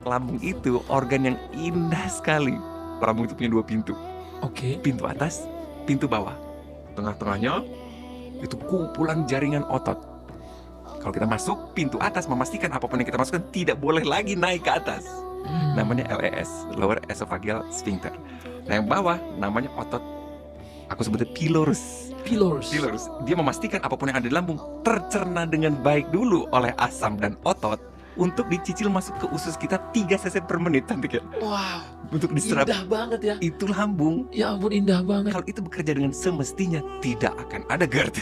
Lambung itu organ yang indah sekali. Lambung itu punya 2 pintu. Oke. Pintu atas, pintu bawah. Tengah-tengahnya itu kumpulan jaringan otot. Kalau kita masuk pintu atas, memastikan apapun yang kita masukkan tidak boleh lagi naik ke atas. Namanya LES, Lower Esophageal Sphincter. Nah yang bawah namanya otot, aku sebutnya pylorus. Pylorus. Dia memastikan apapun yang ada di lambung tercerna dengan baik dulu oleh asam dan otot untuk dicicil masuk ke usus kita 3 cc per menit, cantik ya? Wow, Untuk diserap. indah banget ya. Itu lambung. Ya ampun, indah banget. Kalau itu bekerja dengan semestinya, tidak akan ada GERD.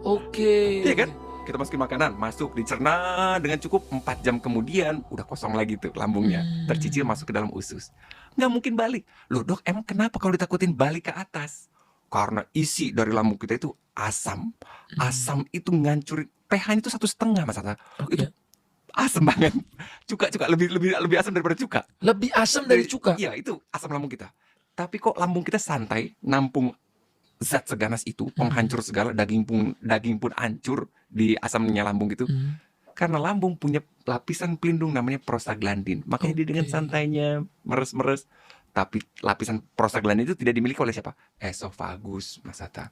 Oke. Iya kan? Kita masukin makanan, masuk, dicerna dengan cukup 4 jam kemudian, udah kosong lagi tuh lambungnya. Tercicil masuk ke dalam usus. Nggak mungkin balik. Loh dok, emang kenapa kalau ditakutin balik ke atas? Karena isi dari lambung kita itu asam. Asam itu ngancurin, pH-nya itu 1,5 Mas Atta. Itu Oke. asam banget. Cuka lebih asam daripada cuka. Lebih asam dari cuka. Iya, itu asam lambung kita. Tapi kok lambung kita santai, nampung zat seganas itu, penghancur segala, daging pun hancur di asamnya lambung gitu. Karena lambung punya lapisan pelindung namanya prostaglandin. Makanya dia dengan Oke. santainya meres-meres. Tapi lapisan prostaglandin itu tidak dimiliki oleh siapa? Esofagus, Mas Atta.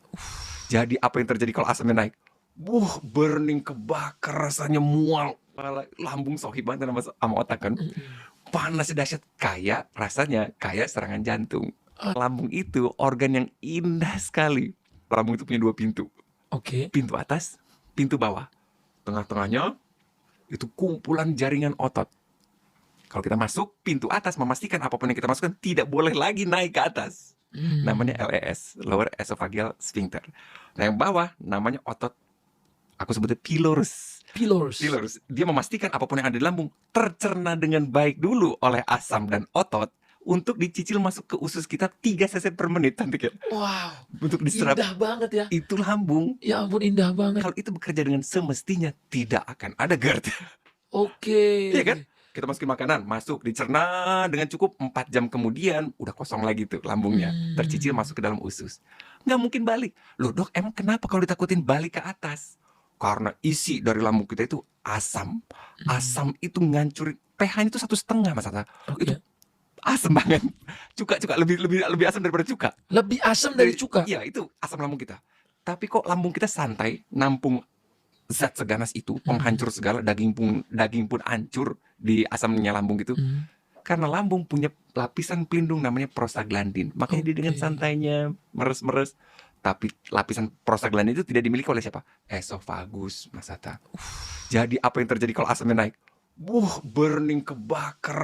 Jadi apa yang terjadi kalau asamnya naik? Burning, kebakar, rasanya mual. Lambung sohib banget sama otak kan. Panasnya dahsyat, rasanya kayak serangan jantung. Lambung itu organ yang indah sekali. Lambung itu punya 2 pintu. Oke. Pintu atas, pintu bawah. Tengah-tengahnya itu kumpulan jaringan otot. Kalau kita masuk pintu atas, memastikan apapun yang kita masukkan tidak boleh lagi naik ke atas. Namanya LES, Lower Esophageal Sphincter. Nah yang bawah namanya otot, aku sebutnya pylorus. Pylorus. Dia memastikan apapun yang ada di lambung tercerna dengan baik dulu oleh asam dan otot untuk dicicil masuk ke usus kita 3 cc per menit, cantik ya? Wow, Untuk diserap. indah banget ya. Itu lambung. Ya ampun, indah banget. Kalau itu bekerja dengan semestinya, tidak akan ada GERD. Oke. Iya kan? Kita masukin makanan, masuk, dicerna dengan cukup 4 jam kemudian, udah kosong lagi tuh lambungnya. Tercicil masuk ke dalam usus. Nggak mungkin balik. Loh dok, emang kenapa kalau ditakutin balik ke atas? Karena isi dari lambung kita itu asam. Asam itu ngancurin, pH-nya itu 1,5 Mas Atta. Itu Oke. asam banget. Cuka lebih asam daripada cuka. Lebih asam dari cuka. Iya, itu asam lambung kita. Tapi kok lambung kita santai, nampung zat seganas itu, penghancur segala, daging pun hancur di asamnya lambung gitu. Karena lambung punya lapisan pelindung namanya prostaglandin. Makanya dia dengan santainya meres-meres. Tapi lapisan prostaglandin itu tidak dimiliki oleh siapa? Esofagus, Mas Atta. Jadi apa yang terjadi kalau asamnya naik? Burning, kebakar.